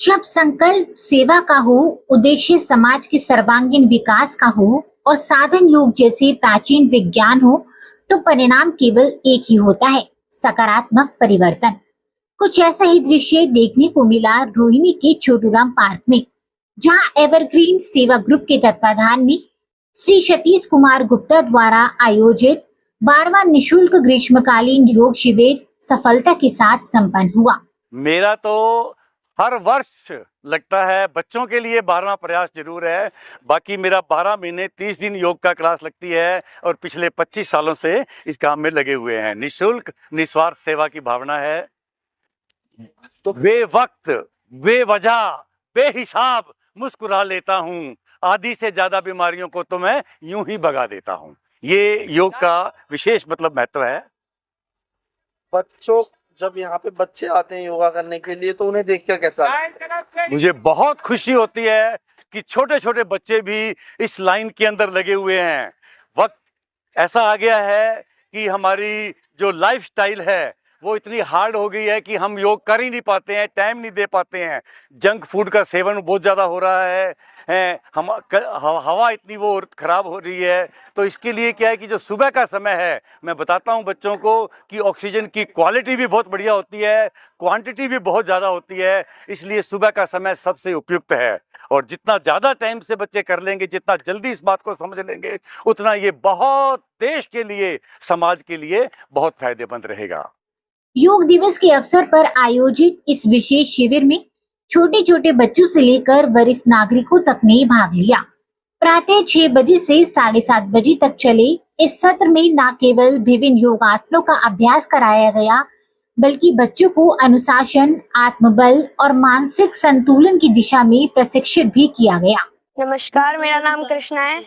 जब संकल्प सेवा का हो, उद्देश्य समाज के सर्वांगीण विकास का हो और साधन योग जैसे प्राचीन विज्ञान हो, तो परिणाम केवल एक ही होता है, सकारात्मक परिवर्तन। कुछ ऐसा ही दृश्य देखने को मिला रोहिणी के छोटूराम पार्क में, जहां एवरग्रीन सेवा ग्रुप के तत्वाधान में श्री सतीश कुमार गुप्ता द्वारा आयोजित 12वां निशुल्क ग्रीष्मकालीन योग शिविर सफलता के साथ संपन्न हुआ। मेरा तो हर वर्ष लगता है बच्चों के लिए 12वां प्रयास जरूर है। बाकी मेरा 12 महीने 30 दिन योग का क्लास लगती है और पिछले 25 सालों से इस काम में लगे हुए हैं। निःशुल्क निस्वार्थ सेवा की भावना है। तो बेवक्त बेवजह बेहिसाब मुस्कुरा लेता हूँ। आधी से ज्यादा बीमारियों को तो मैं यूं ही भगा देता हूँ। ये योग का विशेष मतलब महत्व है। बच्चों जब यहाँ पे बच्चे आते हैं योगा करने के लिए तो उन्हें देख कर कैसा लगता है? मुझे बहुत खुशी होती है कि छोटे छोटे बच्चे भी इस लाइन के अंदर लगे हुए हैं। वक्त ऐसा आ गया है कि हमारी जो लाइफस्टाइल है वो इतनी हार्ड हो गई है कि हम योग कर ही नहीं पाते हैं, टाइम नहीं दे पाते हैं। जंक फूड का सेवन बहुत ज़्यादा हो रहा है। हवा इतनी वो खराब हो रही है। तो इसके लिए क्या है कि जो सुबह का समय है, मैं बताता हूँ बच्चों को कि ऑक्सीजन की क्वालिटी भी बहुत बढ़िया होती है, क्वांटिटी भी बहुत ज़्यादा होती है। इसलिए सुबह का समय सबसे उपयुक्त है। और जितना ज़्यादा टाइम से बच्चे कर लेंगे, जितना जल्दी इस बात को समझ लेंगे, उतना ये बहुत देश के लिए, समाज के लिए बहुत फायदेमंद रहेगा। योग दिवस के अवसर पर आयोजित इस विशेष शिविर में छोटे छोटे बच्चों से लेकर वरिष्ठ नागरिकों तक ने भाग लिया। प्रातः 6 बजे से 7:30 बजे तक चले इस सत्र में न केवल विभिन्न योगासनों का अभ्यास कराया गया, बल्कि बच्चों को अनुशासन, आत्मबल और मानसिक संतुलन की दिशा में प्रशिक्षित भी किया गया। नमस्कार, मेरा नाम कृष्णा है।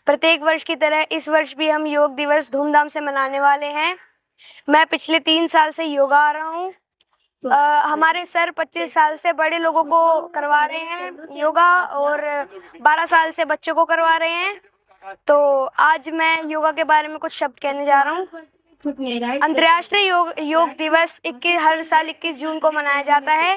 प्रत्येक वर्ष की तरह इस वर्ष भी हम योग दिवस धूमधाम से मनाने वाले हैं। मैं पिछले 3 साल से योगा आ रहा हूँ। हमारे सर 25 साल से बड़े लोगों को करवा रहे हैं योगा और 12 साल से बच्चों को करवा रहे हैं। तो आज मैं योगा के बारे में कुछ शब्द कहने जा रहा हूँ। अंतर्राष्ट्रीय योग दिवस हर साल 21 जून को मनाया जाता है।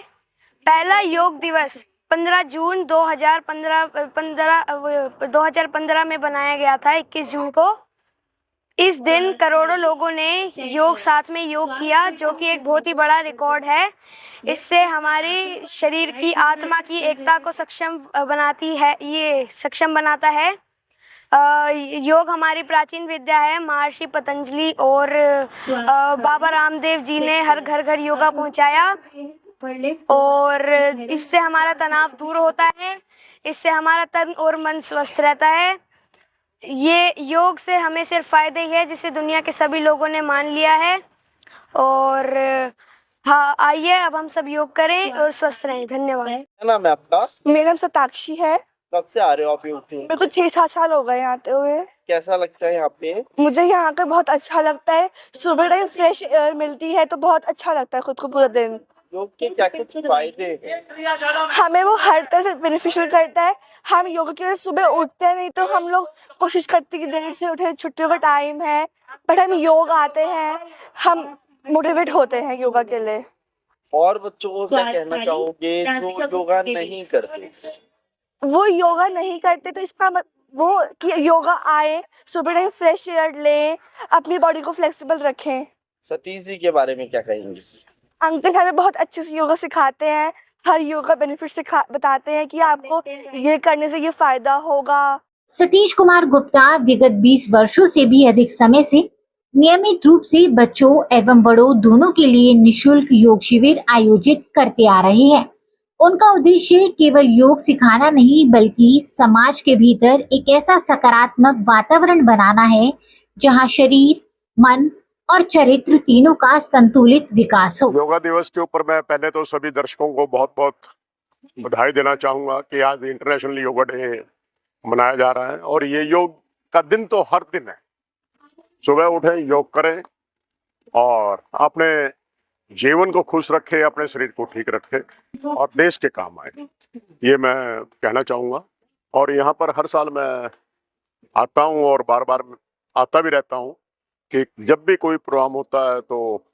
पहला योग दिवस 15 जून 2015 में बनाया गया था, 21 जून को। इस दिन करोड़ों लोगों ने साथ में योग किया, जो कि एक बहुत ही बड़ा रिकॉर्ड है। इससे हमारी शरीर की आत्मा की एकता को सक्षम बनाता है। योग हमारी प्राचीन विद्या है। महर्षि पतंजलि और बाबा रामदेव जी ने हर घर घर योगा पहुंचाया और इससे हमारा तनाव दूर होता है। इससे हमारा तन और मन स्वस्थ रहता है। ये योग से हमें सिर्फ फायदे ही है, जिसे दुनिया के सभी लोगों ने मान लिया है। और हाँ, आइए अब हम सब योग करें और स्वस्थ रहें। धन्यवाद। क्या नाम है आपका? मेरा नाम सताक्षी है। कब से आ रहे हो आप योग के? मेरे को 6-7 साल हो गए यहाँ आते हुए। कैसा लगता है यहाँ पे? मुझे यहाँ का बहुत अच्छा लगता है। सुबह टाइम फ्रेश एयर मिलती है तो बहुत अच्छा लगता है खुद को पूरा दिन। योग के क्या क्या फायदे हैं? हमें वो हर तरह से बेनिफिशियल करता है। हम योगा के वजह सुबह उठते हैं, नहीं तो हम लोग कोशिश करते हैं कि देर से उठे, छुट्टियों का टाइम है, बट हम योग आते हैं, हम मोटिवेट होते हैं योगा के लिए। और बच्चों को क्या कहना चाहोगे जो योगा नहीं करते? वो योगा नहीं करते तो इसका वो कि योगा आए, सुबह टाइम फ्रेश एयर लें, अपनी बॉडी को फ्लेक्सिबल रखें। सतीश जी के बारे में क्या कहेंगे? अंकल हमें बहुत अच्छे से योगा सिखाते हैं। हर योगा बेनिफिट बताते हैं कि आपको ये करने से ये फायदा होगा। सतीश कुमार गुप्ता विगत 20 वर्षों से भी अधिक समय से नियमित रूप से बच्चों एवं बड़ों दोनों के लिए निशुल्क योग शिविर आयोजित करते आ रहे हैं। उनका उद्देश्य केवल योग सिखाना नहीं, बल्कि समाज के भीतर एक ऐसा सकारात्मक वातावरण बनाना है जहां शरीर, मन और चरित्र तीनों का संतुलित विकास हो। योगा दिवस के ऊपर मैं पहले तो सभी दर्शकों को बहुत बहुत बधाई देना चाहूंगा कि आज इंटरनेशनल योगा डे मनाया जा रहा है। और ये योग का दिन तो हर दिन है। सुबह उठे, योग करें और अपने जीवन को खुश रखे, अपने शरीर को ठीक रखे और देश के काम आए, ये मैं कहना चाहूंगा। और यहाँ पर हर साल मैं आता हूँ और बार बार आता भी रहता हूँ कि जब भी कोई प्रोग्राम होता है तो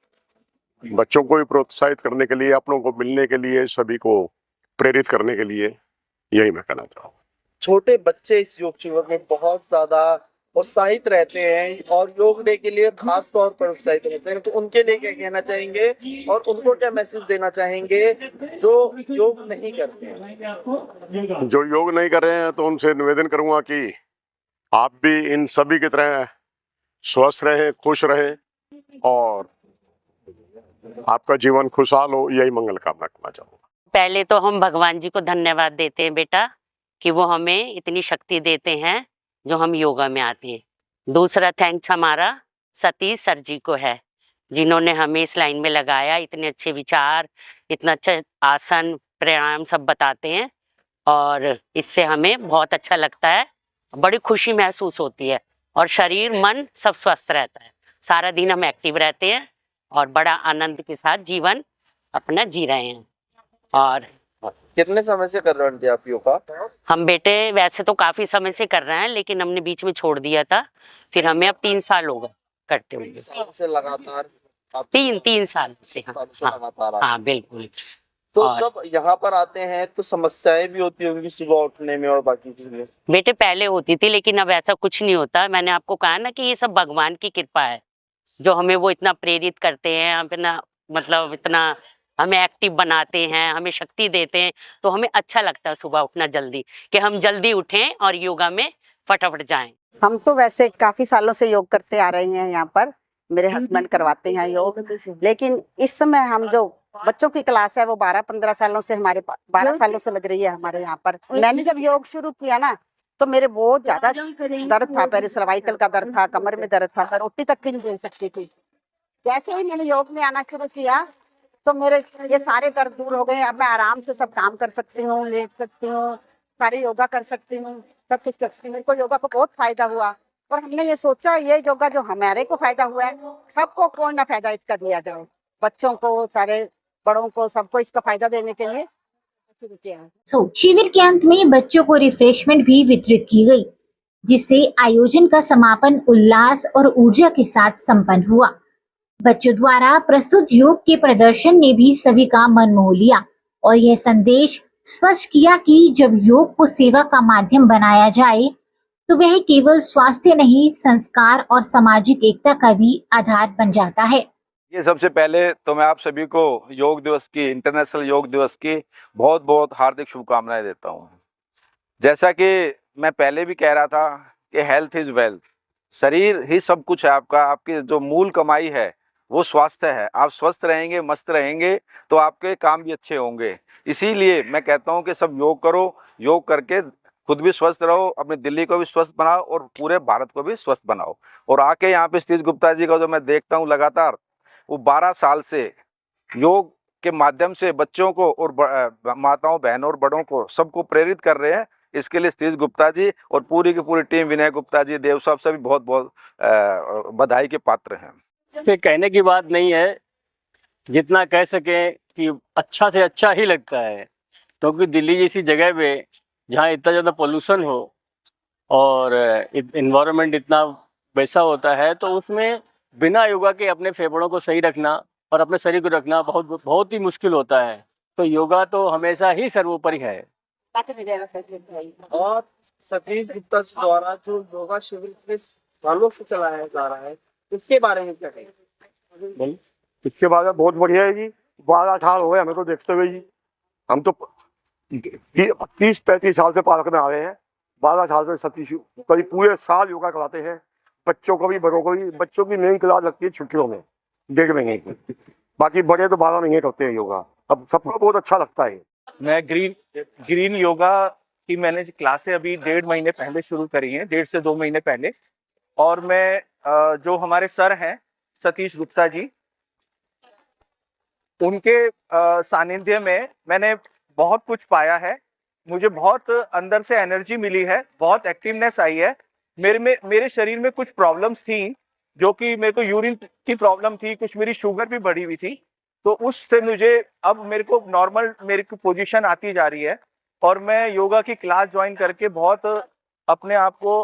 बच्चों को भी प्रोत्साहित करने के लिए, अपनों को मिलने के लिए, सभी को प्रेरित करने के लिए यही मैं कहना चाहूँगा। छोटे बच्चे इस योग शिविर में बहुत ज्यादा उत्साहित रहते हैं और योग डे के लिए खास तौर पर उत्साहित रहते हैं, तो उनके लिए क्या कहना चाहेंगे और उनको क्या मैसेज देना चाहेंगे जो योग नहीं करते हैं? जो योग नहीं कर रहे हैं तो उनसे निवेदन करूंगा कि आप भी इन सभी की तरह स्वस्थ रहें, खुश रहें और आपका जीवन खुशहाल हो, यही मंगल कामना करना चाहूँगा। पहले तो हम भगवान जी को धन्यवाद देते हैं बेटा कि वो हमें इतनी शक्ति देते हैं जो हम योगा में आते हैं। दूसरा थैंक्स हमारा सतीश सर जी को है जिन्होंने हमें इस लाइन में लगाया, इतने अच्छे विचार, इतना अच्छा आसन प्राणायाम सब बताते हैं और इससे हमें बहुत अच्छा लगता है, बड़ी खुशी महसूस होती है और शरीर मन सब स्वस्थ रहता है। सारा दिन हम एक्टिव रहते हैं और बड़ा आनंद के साथ जीवन अपना जी रहे हैं। और कितने समय से कर रहे हो आंटी आप योगा? हम बेटे वैसे तो काफी समय से कर रहे हैं लेकिन हमने बीच में छोड़ दिया था, फिर हमें अब 3 साल हो गए करते हुए। सालों से लगातार आप 3 साल से। हाँ सालों से हाँ, लगातार आप- हाँ बिल्कुल। तो और- जब यहाँ पर आते हैं तो समस्याएं भी होती होंगी सुबह उठने में और बाकी चीजें? बेटे पहले होती थी लेकिन अब ऐसा कुछ नहीं होता। मैंने आपको कहा ना कि ये सब भगवान की कृपा है जो हमें वो इतना प्रेरित करते हैं, अपना मतलब इतना हमें एक्टिव बनाते हैं, हमें शक्ति देते हैं, तो हमें अच्छा लगता है सुबह उठना जल्दी कि हम जल्दी उठें और योगा में फटाफट जाएं। हम तो वैसे काफी सालों से योग करते आ रहे हैं यहाँ पर, मेरे हस्बैंड करवाते हैं योग, लेकिन इस समय हम जो बच्चों की क्लास है वो 12-15 सालों से 12 सालों से लग रही है हमारे यहाँ पर। मैंने जब योग शुरू किया ना तो मेरे बहुत ज्यादा दर्द था, मेरे सर्वाइकल का दर्द था, कमर में दर्द था, मैं रोटी तक भी नहीं दे सकती थी। जैसे ही मैंने योग में आना शुरू किया तो मेरे ये सारे दर्द दूर हो गए। अब मैं आराम से सब काम कर सकती हूँ, लेट सकती हूँ, सारे योगा कर सकती हूँ, सब कुछ कर सकती हूँ। मेरे को योगा को बहुत फायदा हुआ और हमने ये सोचा ये योगा जो हमारे को फायदा हुआ है सबको कौन ना फायदा इसका दिया जाए, बच्चों को, सारे बड़ों को, सबको इसका फायदा देने के लिए शुरू किया है। शिविर के अंत में बच्चों को रिफ्रेशमेंट भी वितरित की गई, जिससे आयोजन का समापन उल्लास और ऊर्जा के साथ संपन्न हुआ। बच्चों द्वारा प्रस्तुत योग के प्रदर्शन ने भी सभी का मन मोह लिया और यह संदेश स्पष्ट किया कि जब योग को सेवा का माध्यम बनाया जाए तो वह केवल स्वास्थ्य नहीं, संस्कार और सामाजिक एकता का भी आधार बन जाता है। ये सबसे पहले तो मैं आप सभी को योग दिवस की, इंटरनेशनल योग दिवस की बहुत बहुत हार्दिक शुभकामनाएं देता हूँ। जैसा कि मैं पहले भी कह रहा था कि हेल्थ इज वेल्थ, शरीर ही सब कुछ है आपका। आपकी जो मूल कमाई है वो स्वास्थ्य है। आप स्वस्थ रहेंगे, मस्त रहेंगे तो आपके काम भी अच्छे होंगे। इसीलिए मैं कहता हूँ कि सब योग करो, योग करके खुद भी स्वस्थ रहो, अपनी दिल्ली को भी स्वस्थ बनाओ और पूरे भारत को भी स्वस्थ बनाओ। और आके यहाँ पे सतीश गुप्ता जी का जो मैं देखता हूँ लगातार, वो 12 साल से योग के माध्यम से बच्चों को और माताओं, बहनों और बड़ों को सबको प्रेरित कर रहे हैं। इसके लिए सतीश गुप्ता जी और पूरी की पूरी टीम, विनय गुप्ता जी, देव साहब सभी बहुत बहुत बधाई के पात्र हैं। से कहने की बात नहीं है, जितना कह सकें कि अच्छा से अच्छा ही लगता है, क्योंकि दिल्ली जैसी जगह पे जहाँ इतना ज़्यादा पोल्यूशन हो और इन्वायरमेंट इतना वैसा होता है, तो उसमें बिना योगा के अपने फेफड़ों को सही रखना और अपने शरीर को रखना बहुत ही मुश्किल होता है। तो योगा तो हमेशा ही सर्वोपरि है। और सतीश गुप्ता जी द्वारा जो योगा शिविर इतने सालों से चलाया जा रहा है इसके बारे में क्या कहेंगे? इसके बाद में बहुत बढ़िया है जी। 12 साल हो गए हमें तो देखते हुए जी। हम तो 30-35 साल से पार्क में आ रहे हैं। 12 साल से सतीश करीब पूरे साल योगा कराते हैं, बच्चों को भी, बड़ों को भी। बच्चों की नई क्लास लगती है छुट्टियों में 1.5 महीने की, बाकी बड़े तो 12 महीने करते हैं योगा। अब सबको बहुत अच्छा लगता है। मैं ग्रीन योगा की मैंने क्लासें अभी 1.5 महीने पहले शुरू करी हैं, 1.5 से 2 महीने पहले। और मैं जो हमारे सर हैं सतीश गुप्ता जी, उनके सानिध्य में मैंने बहुत कुछ पाया है। मुझे बहुत अंदर से एनर्जी मिली है, बहुत एक्टिवनेस आई है। मेरे शरीर में कुछ प्रॉब्लम्स थी, जो कि मेरे को यूरिन की प्रॉब्लम थी, कुछ मेरी शुगर भी बढ़ी हुई थी। तो उससे मुझे अब मेरे को नॉर्मल मेरी पोजीशन आती जा रही है और मैं योगा की क्लास ज्वाइन करके बहुत अपने आप को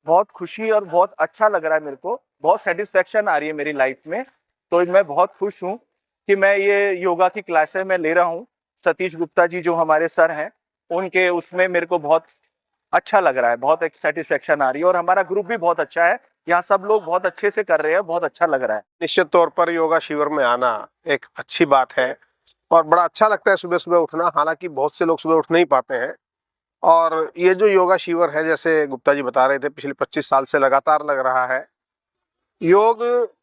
बहुत खुशी और बहुत अच्छा लग रहा है। मेरे को बहुत सेटिस्फेक्शन आ रही है मेरी लाइफ में। तो मैं बहुत खुश हूँ कि मैं ये योगा की क्लासें मैं ले रहा हूँ सतीश गुप्ता जी जो हमारे सर हैं, उनके उसमें मेरे को बहुत अच्छा लग रहा है, बहुत एक सेटिस्फेक्शन आ रही है और हमारा ग्रुप भी बहुत अच्छा है। यहाँ सब लोग बहुत अच्छे से कर रहे हैं, बहुत अच्छा लग रहा है। निश्चित तौर पर योगा शिविर में आना एक अच्छी बात है और बड़ा अच्छा लगता है सुबह सुबह उठना। हालांकि बहुत से लोग सुबह उठ नहीं पाते हैं और ये जो योगा शिविर है, जैसे गुप्ता जी बता रहे थे, पिछले 25 साल से लगातार लग रहा है। योग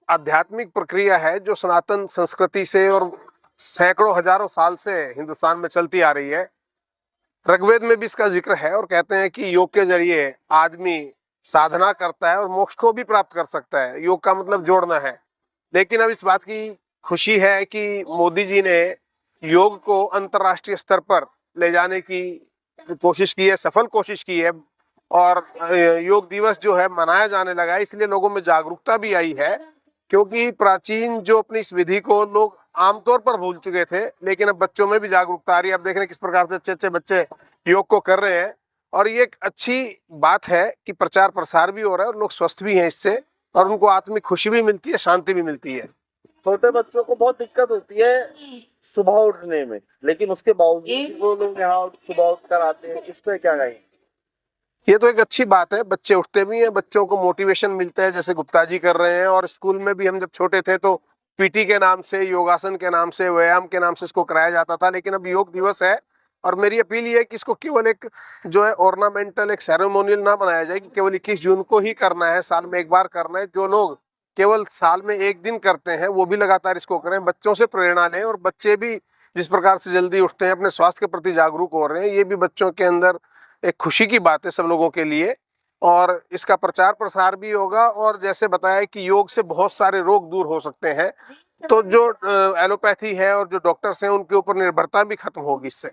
आध्यात्मिक प्रक्रिया है जो सनातन संस्कृति से और सैकड़ों हजारों साल से हिंदुस्तान में चलती आ रही है। ऋग्वेद में भी इसका जिक्र है और कहते हैं कि योग के जरिए आदमी साधना करता है और मोक्ष को भी प्राप्त कर सकता है। योग का मतलब जोड़ना है। लेकिन अब इस बात की खुशी है कि मोदी जी ने योग को अंतर्राष्ट्रीय स्तर पर ले जाने की कोशिश की है, सफल कोशिश की है और योग दिवस जो है मनाया जाने लगा है। इसलिए लोगों में जागरूकता भी आई है, क्योंकि प्राचीन जो अपनी इस विधि को लोग आमतौर पर भूल चुके थे, लेकिन अब बच्चों में भी जागरूकता आ रही है। अब देख रहे हैं किस प्रकार से अच्छे अच्छे बच्चे योग को कर रहे हैं और ये एक अच्छी बात है कि प्रचार प्रसार भी हो रहा है और लोग स्वस्थ भी हैं इससे और उनको आत्मिक खुशी भी मिलती है, शांति भी मिलती है। छोटे बच्चों को बहुत दिक्कत होती है सुबह उठने में, लेकिन उसके बावजूद वो लोग यहाँ सुबह उठ कर आते हैं। इस पे क्या कहेंगे? ये तो एक अच्छी बात है, बच्चे उठते भी हैं, बच्चों को मोटिवेशन मिलता है जैसे गुप्ता जी कर रहे हैं। और स्कूल में भी हम जब छोटे थे तो पीटी के नाम से, योगासन के नाम से, व्यायाम के नाम से इसको कराया जाता था। लेकिन अब योग दिवस है और मेरी अपील ये है कि इसको केवल एक जो है ऑर्नामेंटल, एक सेरेमोनियल ना बनाया जाए कि केवल 21 जून को ही करना है, साल में एक बार करना है। जो लोग केवल साल में एक दिन करते हैं वो भी लगातार इसको करें, बच्चों से प्रेरणा लें और बच्चे भी जिस प्रकार से जल्दी उठते हैं, अपने स्वास्थ्य के प्रति जागरूक हो रहे हैं। ये भी बच्चों के अंदर एक खुशी की बात है सब लोगों के लिए और इसका प्रचार प्रसार भी होगा। और जैसे बताया कि योग से बहुत सारे रोग दूर हो सकते हैं, तो जो एलोपैथी है और जो डॉक्टर्स हैं उनके ऊपर निर्भरता भी खत्म होगी इससे।